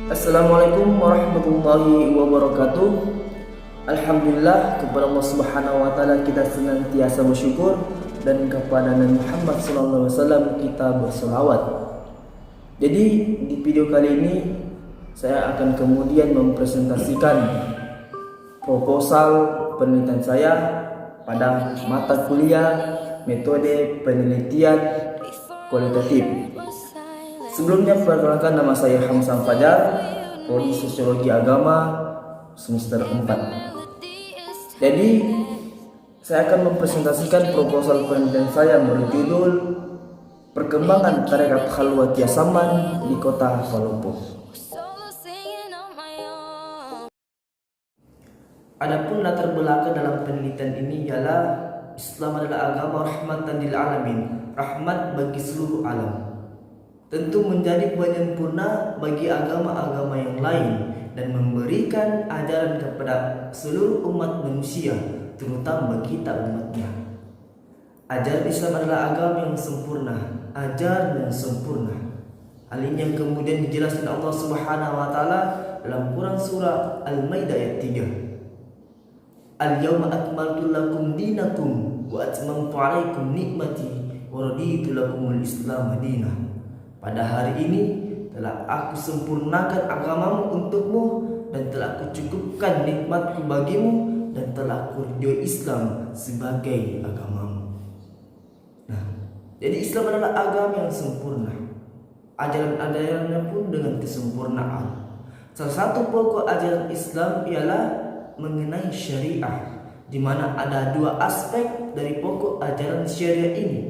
Assalamualaikum warahmatullahi wabarakatuh. Alhamdulillah, kepada Allah Subhanahu wa taala kita senantiasa bersyukur, dan kepada Nabi Muhammad SAW kita berselawat. Jadi di video kali ini saya akan kemudian mempresentasikan proposal penelitian saya pada mata kuliah metode penelitian kualitatif. Sebelumnya perkenalkan, nama saya Hamzah Fajar, prodi Sosiologi Agama semester 4. Jadi saya akan mempresentasikan proposal penelitian saya yang berjudul Perkembangan Tarekat Khalwatiyah Saman di Kota Kuala Lumpur. Adapun latar belakang dalam penelitian ini ialah Islam adalah agama rahmatan lil alamin, rahmat bagi seluruh alam. Tentu menjadi penyempurna bagi agama-agama yang lain dan memberikan ajaran kepada seluruh umat manusia, terutama bagi kita umatnya. Ajaran Islam adalah agama yang sempurna, ajaran yang sempurna. Hal ini yang kemudian dijelaskan Allah Subhanahu wa taala dalam Quran surah Al-Maidah ayat 3. Al-yawma akmaltu lakum dinakum wa atmamtu alaikum nikmati wa raditu lakumul Islam madinah. Pada hari ini telah aku sempurnakan agamamu untukmu, dan telah aku cukupkan nikmatku bagimu, dan telah aku ridhoi Islam sebagai agamamu. Nah, jadi Islam adalah agama yang sempurna. Ajaran-ajarannya pun dengan kesempurnaan. Salah satu pokok ajaran Islam ialah mengenai syariah, di mana ada dua aspek dari pokok ajaran syariah ini.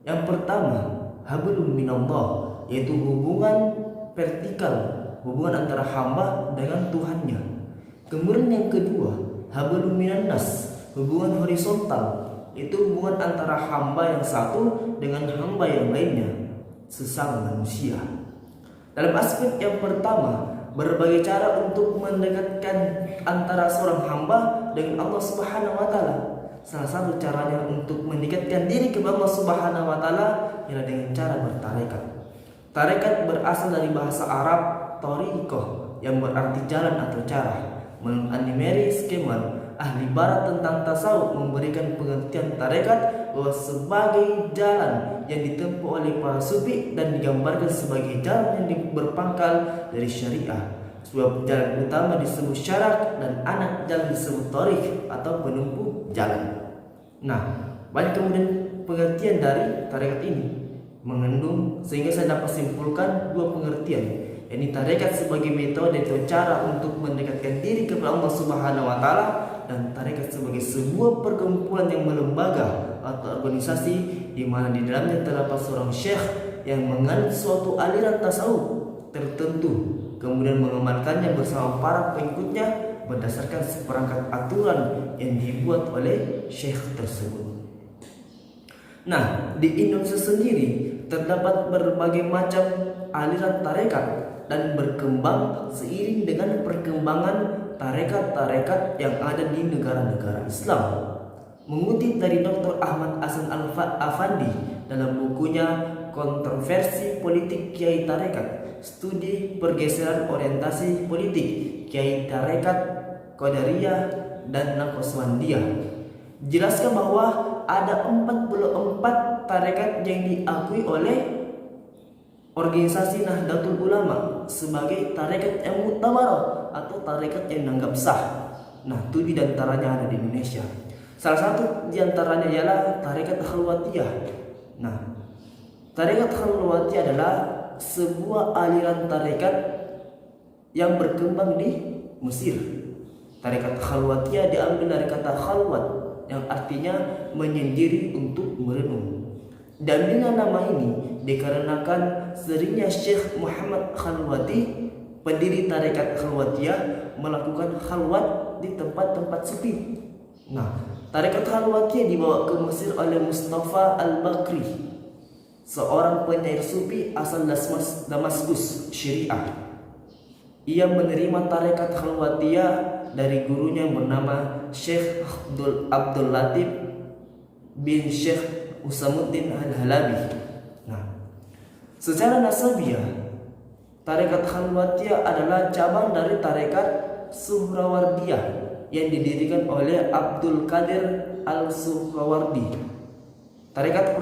Yang pertama, hablum minallah, yaitu hubungan vertikal, hubungan antara hamba dengan Tuhannya. Kemudian yang kedua, hablum minannas, hubungan horizontal, yaitu hubungan antara hamba yang satu dengan hamba yang lainnya, sesama manusia. Dalam aspek yang pertama, berbagai cara untuk mendekatkan antara seorang hamba dengan Allah Subhanahu wa taala. Salah satu caranya untuk mendekatkan diri kepada Allah Subhanahu wa taala ialah dengan cara bertarekat. Tarekat berasal dari bahasa Arab tariqah, yang berarti jalan atau cara. Menurut An-Nimeri Skemar, ahli barat tentang tasawuf, memberikan pengertian tarekat bahwa sebagai jalan yang ditempuh oleh para sufi, dan digambarkan sebagai jalan yang berpangkal dari syariah. Sebab jalan utama disebut syarak, dan anak jalan disebut tariq atau penempuh jalan. Nah, banyak kemudian pengertian dari tarekat ini mengandung, sehingga saya dapat simpulkan dua pengertian, yakni tarekat sebagai metode atau cara untuk mendekatkan diri kepada Allah Subhanahu wa taala, dan tarekat sebagai sebuah perkumpulan yang melembaga atau organisasi di mana di dalamnya terdapat seorang syekh yang menganut suatu aliran tasawuf tertentu, kemudian mengamalkannya bersama para pengikutnya berdasarkan seperangkat aturan yang dibuat oleh syekh tersebut. Nah, di Indonesia sendiri terdapat berbagai macam aliran tarekat dan berkembang seiring dengan perkembangan tarekat-tarekat yang ada di negara-negara Islam. Mengutip dari Dr. Ahmad Hasan Al-Afandi dalam bukunya Kontroversi Politik Kiai Tarekat, Studi Pergeseran Orientasi Politik Kiai Tarekat Qadariyah dan Naqsbandiyah, dijelaskan bahwa ada 44 tarekat yang diakui oleh organisasi Nahdlatul Ulama sebagai tarekat yang muktabarah atau tarekat yang dianggap sah. Nah, 7 diantaranya ada di Indonesia. Salah satu diantaranya ialah tarekat Khalwatiyah. Nah, tarekat Khalwatiyah adalah sebuah aliran tarekat yang berkembang di Mesir. Tarekat Khalwatiyah diambil dari kata khalwat, yang artinya menyendiri untuk merenung. Dan dengan nama ini dikarenakan seringnya Syekh Muhammad Khalwati, pendiri tarekat Khalwatiyah, melakukan khalwat di tempat-tempat sepi. Nah, tarekat Khalwatiyah dibawa ke Mesir oleh Mustafa Al-Bakri, seorang penyair sufi asal Damaskus, Syria. Ia menerima tarekat Khalwatiyah dari gurunya yang bernama Syekh Abdul Latif bin Syekh Usamuddin Al-Halabi. Nah, secara nasabiah Tarekat Khalwatiyah adalah cabang dari tarekat Suhrawardiyah yang didirikan oleh Abdul Qadir Al-Suhrawardi. Tarekat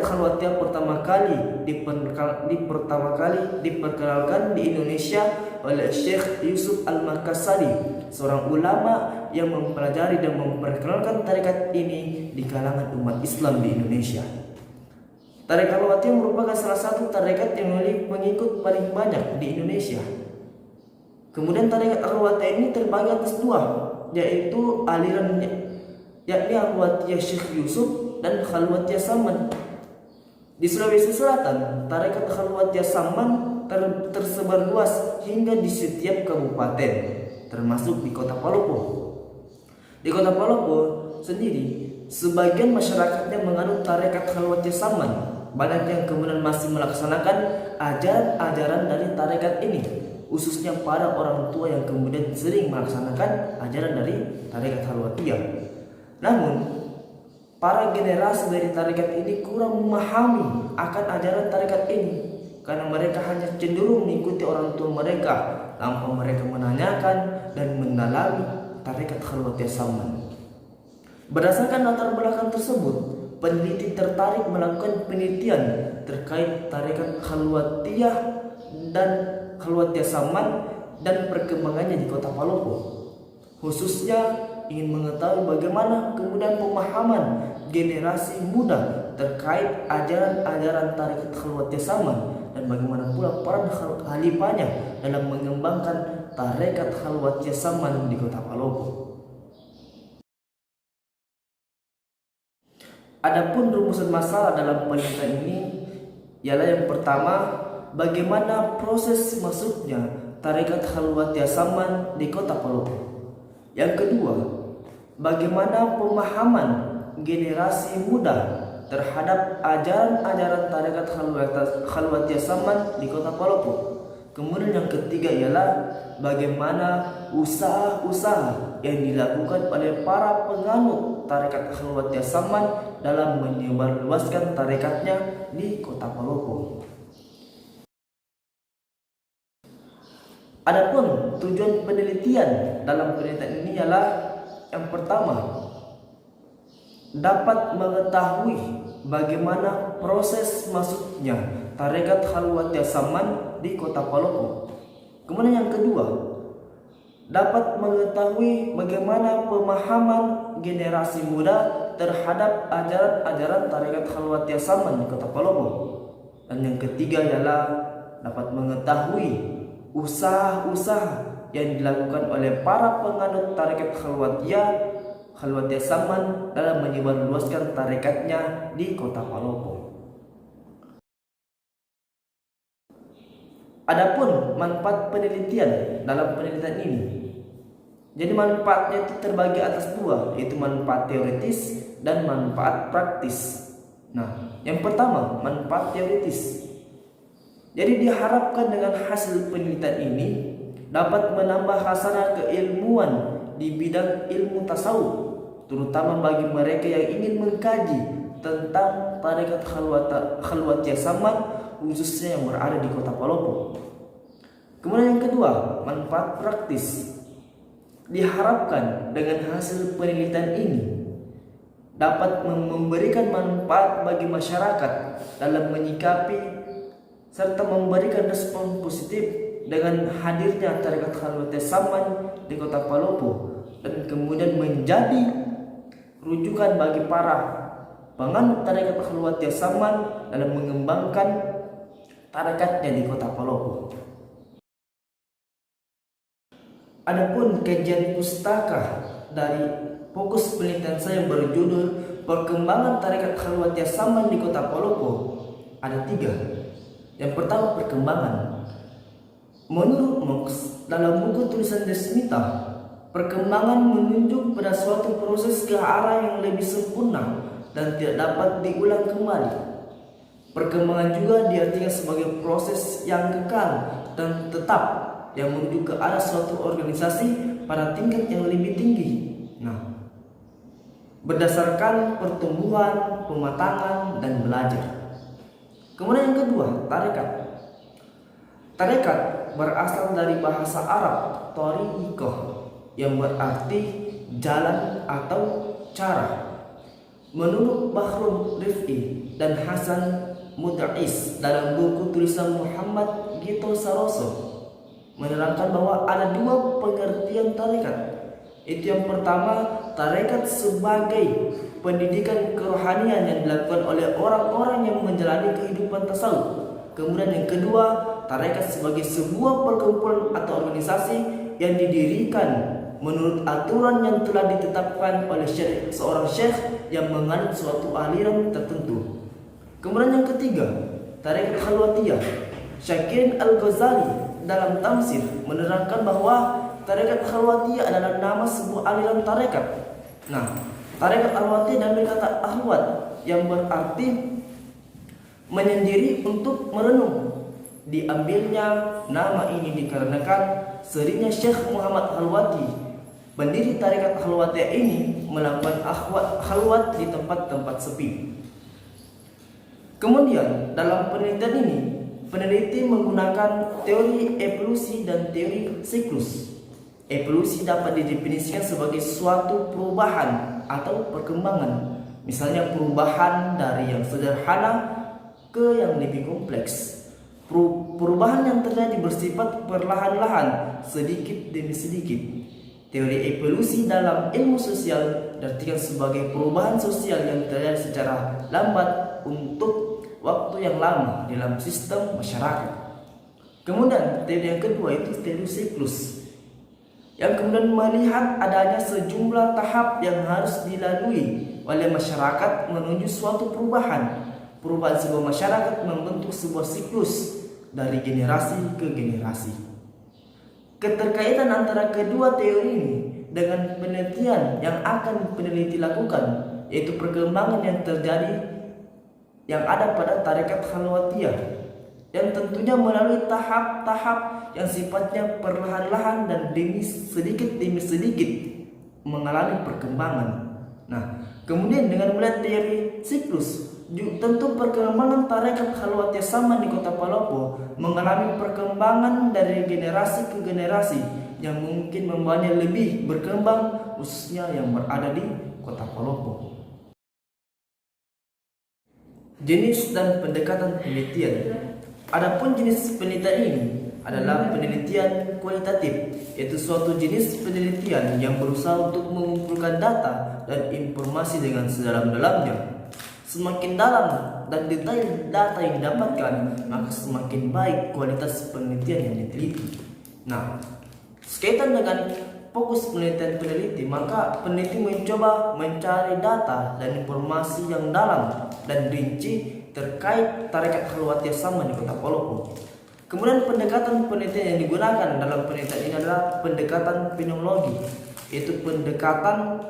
Khalwatiyah pertama kali diperkenalkan di Indonesia oleh Syekh Yusuf Al-Makassari, seorang ulama yang mempelajari dan memperkenalkan tarekat ini di kalangan umat Islam di Indonesia. Tarekat Khalwatiyah merupakan salah satu tarekat yang memiliki pengikut paling banyak di Indonesia. Kemudian tarekat Khalwatiyah ini terbagi atas dua, yaitu aliran yakni Khalwatiyah Syekh Yusuf dan Khalwatiyah Saman. Di Sulawesi Selatan, tarekat Khalwatiyah Saman tersebar luas hingga di setiap kabupaten, termasuk di Kota Palopo. Di Kota Palopo sendiri, sebagian masyarakatnya menganut tarekat Khalwatiyah Saman. Banyak yang kemudian masih melaksanakan ajaran-ajaran dari tarekat ini, khususnya para orang tua yang kemudian sering melaksanakan ajaran dari tarekat Khalwatiyah. Namun, para generasi dari tarekat ini kurang memahami akan ajaran tarekat ini karena mereka hanya cenderung mengikuti orang tua mereka tanpa mereka menanyakan dan mendalami tarekat Khalwatiyah Saman. Berdasarkan latar belakang tersebut, peneliti tertarik melakukan penelitian terkait tarekat Khalwatiyah dan Khalwatiyah Saman dan perkembangannya di Kota Palopo. Khususnya ingin mengetahui bagaimana kemudian pemahaman generasi muda terkait ajaran-ajaran tarekat Khalwatiyah Saman dan bagaimana pula peran khalifahnya dalam mengembangkan tarekat Khalwatiyah Saman di Kota Palopo. Adapun rumusan masalah dalam penelitian ini ialah yang pertama, bagaimana proses masuknya tarekat Khalwatiyah Saman di Kota Palopo. Yang kedua, bagaimana pemahaman generasi muda terhadap ajaran-ajaran tarekat Khalwatiyah Saman di Kota Palopo. Kemudian yang ketiga ialah bagaimana usaha-usaha yang dilakukan oleh para penganut tarekat Khalwatiyah Saman dalam menyebarluaskan tarekatnya di Kota Palopo. Adapun tujuan penelitian dalam penelitian ini ialah yang pertama, dapat mengetahui bagaimana proses masuknya tarekat Khalwatiyah Saman di Kota Palopo. Kemudian yang kedua, dapat mengetahui bagaimana pemahaman generasi muda terhadap ajaran-ajaran tarekat Khalwatiyah Saman di Kota Palopo. Dan yang ketiga ialah dapat mengetahui usaha-usaha yang dilakukan oleh para penganut tarekat Khalwatiyah Saman dalam menyebarluaskan tarekatnya di Kota Palopo. Adapun manfaat penelitian dalam penelitian ini, jadi manfaatnya itu terbagi atas dua, yaitu manfaat teoritis dan manfaat praktis. Nah, yang pertama, manfaat teoritis. Jadi diharapkan dengan hasil penelitian ini dapat menambah khasanah keilmuan di bidang ilmu tasawuf, terutama bagi mereka yang ingin mengkaji tentang tarekat Khalwatiyah Saman, khususnya yang berada di Kota Palopo. Kemudian yang kedua, manfaat praktis. Diharapkan dengan hasil penelitian ini dapat memberikan manfaat bagi masyarakat dalam menyikapi serta memberikan respon positif dengan hadirnya tarekat Khalwatiyah Saman di Kota Palopo, dan kemudian menjadi rujukan bagi para penganut tarekat Khalwatiyah Saman dalam mengembangkan tarekatnya di Kota Palopo. Adapun kajian pustaka dari fokus penelitian saya yang berjudul Perkembangan Tarekat Khalwatiyah Saman di Kota Palopo ada 3. Yang pertama, perkembangan. Menurut Mox dalam buku tulisan Desmita, perkembangan menunjuk pada suatu proses ke arah yang lebih sempurna dan tidak dapat diulang kembali. Perkembangan juga diartikan sebagai proses yang kekal dan tetap yang menuju ke arah suatu organisasi pada tingkat yang lebih tinggi. Nah, berdasarkan pertumbuhan, pematangan, dan belajar. Kemudian yang kedua, tarekat. Tarekat berasal dari bahasa Arab thariqah yang berarti jalan atau cara. Menurut Bahrul Rif'i dan Hasan Mud'is dalam buku tulisan Muhammad Gito Saroso menerangkan bahwa ada dua pengertian tarekat. Itu yang pertama, tarekat sebagai pendidikan kerohanian yang dilakukan oleh orang-orang yang menjalani kehidupan tasawuf. Kemudian yang kedua, tarekat sebagai sebuah perkumpulan atau organisasi yang didirikan menurut aturan yang telah ditetapkan oleh seorang syekh yang menganut suatu aliran tertentu. Kemudian yang ketiga, tarekat khalwatiyah. Syakir Al-Ghazali dalam Tamsir menerangkan bahwa tarekat khalwatiyah adalah nama sebuah aliran tarekat. Nah, tarekat khalwatiyah dari kata ahwat yang berarti menyendiri untuk merenung. Diambilnya nama ini dikarenakan seringnya Syekh Muhammad Khalwati, pendiri tarekat khalwatiyah ini, melakukan khalwat di tempat-tempat sepi. Kemudian dalam penelitian ini, peneliti menggunakan teori evolusi dan teori siklus. Evolusi dapat didefinisikan sebagai suatu perubahan atau perkembangan, misalnya perubahan dari yang sederhana ke yang lebih kompleks. Perubahan yang terjadi bersifat perlahan-lahan, sedikit demi sedikit. Teori evolusi dalam ilmu sosial diartikan sebagai perubahan sosial yang terjadi secara lambat untuk waktu yang lama dalam sistem masyarakat. Kemudian teori yang kedua itu teori siklus, yang kemudian melihat adanya sejumlah tahap yang harus dilalui oleh masyarakat menuju suatu perubahan. Perubahan sebuah masyarakat membentuk sebuah siklus dari generasi ke generasi. Keterkaitan antara kedua teori ini dengan penelitian yang akan peneliti lakukan, yaitu perkembangan yang terjadi yang ada pada tarekat khalwatiyah, yang tentunya melalui tahap-tahap yang sifatnya perlahan-lahan dan sedikit demi sedikit mengalami perkembangan. Nah, kemudian dengan melihat teori siklus, tentu perkembangan tarekat khalwatiyah Saman di Kota Palopo mengalami perkembangan dari generasi ke generasi yang mungkin membawanya lebih berkembang, khususnya yang berada di Kota Palopo. Jenis dan pendekatan penelitian. Adapun jenis penelitian ini adalah penelitian kualitatif, yaitu suatu jenis penelitian yang berusaha untuk mengumpulkan data dan informasi dengan sedalam-dalamnya. Semakin dalam dan detail data yang didapatkan, maka semakin baik kualitas penelitian yang diteliti. Nah, sekaitan dengan fokus penelitian peneliti, maka peneliti mencoba mencari data dan informasi yang dalam dan rinci terkait tarekat khalwatiyah Saman di Kota Palopo. Kemudian pendekatan penelitian yang digunakan dalam penelitian ini adalah pendekatan fenomenologi, yaitu pendekatan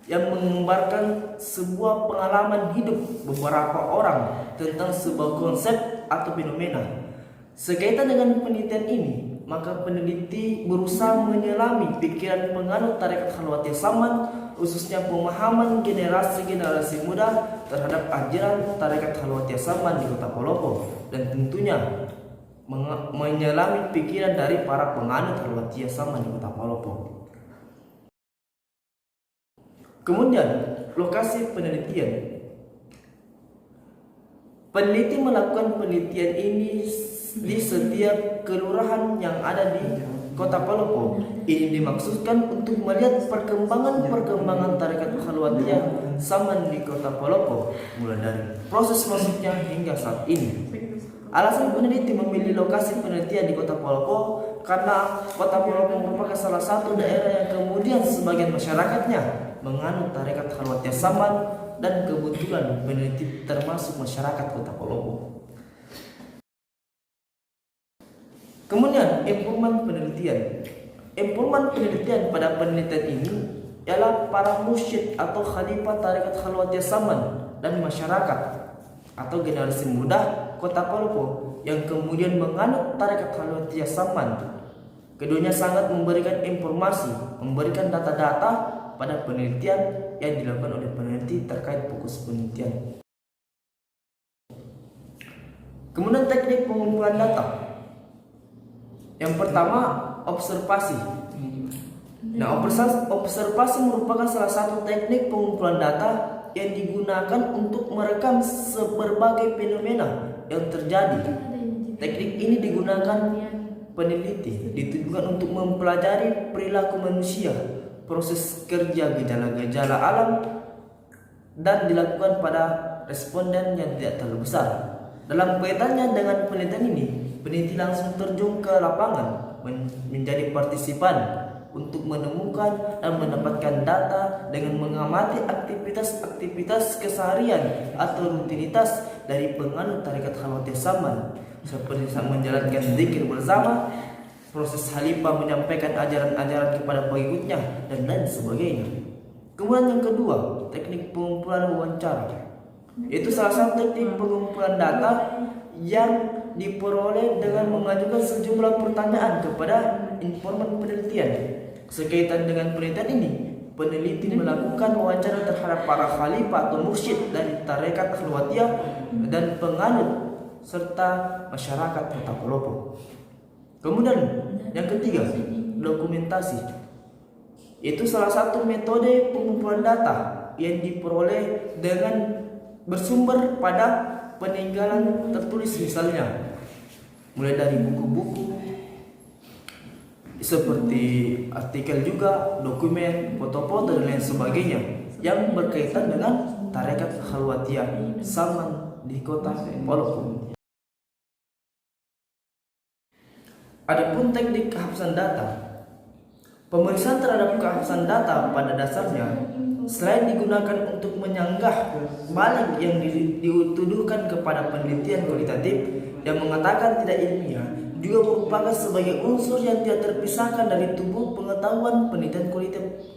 yang menggambarkan sebuah pengalaman hidup beberapa orang tentang sebuah konsep atau fenomena. Sekaitan dengan penelitian ini, maka peneliti berusaha menyelami pikiran penganut tarekat khalwatiyah Saman, khususnya pemahaman generasi-generasi muda terhadap ajaran tarekat khalwatiyah Saman di Kota Palopo, dan tentunya menyelami pikiran dari para penganut khalwatiyah Saman di Kota Palopo. Kemudian lokasi penelitian. Peneliti melakukan penelitian ini di setiap kelurahan yang ada di Kota Palopo. Ini dimaksudkan untuk melihat perkembangan tarekat khalwatiyah Saman di Kota Palopo, mulai dari proses masuknya hingga saat ini. Alasan peneliti memilih lokasi penelitian di Kota Palopo karena Kota Palopo merupakan salah satu daerah yang kemudian sebagian masyarakatnya menganut tarekat khalwatiyah Saman, dan kebetulan peneliti termasuk masyarakat Kota Palopo. Kemudian informan penelitian. Informan penelitian pada penelitian ini ialah para mursyid atau khalifah tarekat khalwatiyah Saman dan masyarakat atau generasi muda Kota Palopo yang kemudian menganut tarekat khalwatiyah Saman. Keduanya sangat memberikan informasi, memberikan data-data pada penelitian yang dilakukan oleh peneliti terkait fokus penelitian. Kemudian teknik pengumpulan data. Yang pertama, observasi. Nah, observasi merupakan salah satu teknik pengumpulan data yang digunakan untuk merekam berbagai fenomena yang terjadi. Teknik ini digunakan peneliti ditujukan untuk mempelajari perilaku manusia, proses kerja gejala-gejala alam, dan dilakukan pada responden yang tidak terlalu besar. Dalam kaitannya dengan penelitian ini, peneliti langsung terjun ke lapangan menjadi partisipan untuk menemukan dan mendapatkan data dengan mengamati aktivitas keseharian atau rutinitas dari penganut tarekat Khalwatiyah Saman, seperti menjalankan zikir bersama, proses halifah menyampaikan ajaran-ajaran kepada pengikutnya, dan lain sebagainya. Kemudian yang kedua, teknik pengumpulan wawancara. Itu salah satu teknik pengumpulan data yang diperoleh dengan mengajukan sejumlah pertanyaan kepada informan penelitian. Sekaitan dengan penelitian ini, peneliti melakukan wawancara terhadap para khalifah atau mursyid dari tarekat Khalwatiyah dan penganut serta masyarakat Kota Palopo. Kemudian yang ketiga, dokumentasi. Itu salah satu metode pengumpulan data yang diperoleh dengan bersumber pada peninggalan tertulis, misalnya mulai dari buku-buku seperti artikel, juga dokumen, foto-foto dan lain sebagainya yang berkaitan dengan tarekat Khalwatiyah Saman di Kota Palopo. Adapun teknik kehapsan data. Pemeriksaan terhadap kehapsan data pada dasarnya selain digunakan untuk menyanggah balik yang dituduhkan kepada penelitian kualitatif yang mengatakan tidak ilmiah, juga merupakan sebagai unsur yang tidak terpisahkan dari tubuh pengetahuan penelitian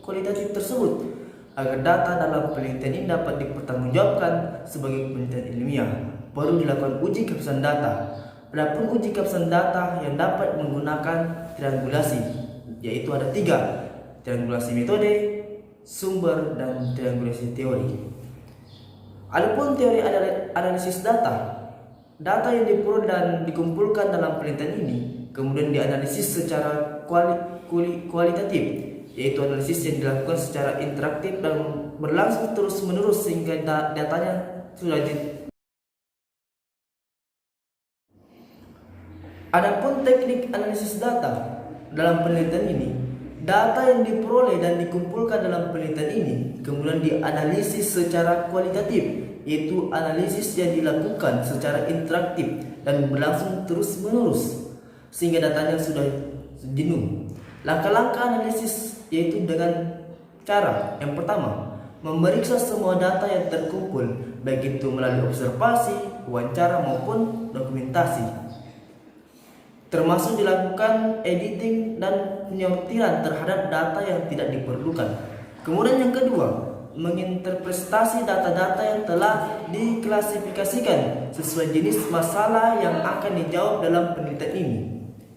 kualitatif tersebut, agar data dalam penelitian ini dapat dipertanggungjawabkan sebagai penelitian ilmiah. Perlu dilakukan uji kehapsan data. Adapun uji kehapsan data yang dapat menggunakan triangulasi, yaitu ada 3: triangulasi metode, sumber, dan triangulasi teori. Adapun teori analisis data. Data yang diperoleh dan dikumpulkan dalam penelitian ini kemudian dianalisis secara kualitatif, yaitu analisis yang dilakukan secara interaktif dan berlangsung terus-menerus sehingga datanya sudah Adapun teknik analisis data dalam penelitian ini, data yang diperoleh dan dikumpulkan dalam penelitian ini kemudian dianalisis secara kualitatif, yaitu analisis yang dilakukan secara interaktif dan berlangsung terus-menerus sehingga datanya sudah jenuh. Langkah-langkah analisis yaitu dengan cara yang pertama, memeriksa semua data yang terkumpul, baik itu melalui observasi, wawancara maupun dokumentasi, termasuk dilakukan editing dan penyortiran terhadap data yang tidak diperlukan. Kemudian yang kedua, menginterpretasi data-data yang telah diklasifikasikan sesuai jenis masalah yang akan dijawab dalam penelitian ini.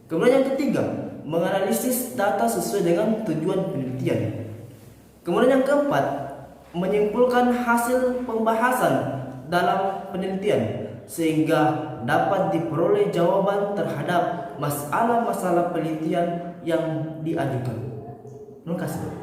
Kemudian yang ketiga, menganalisis data sesuai dengan tujuan penelitian. Kemudian yang keempat, menyimpulkan hasil pembahasan dalam penelitian sehingga dapat diperoleh jawaban terhadap masalah-masalah penelitian yang diajukan. Terima kasih.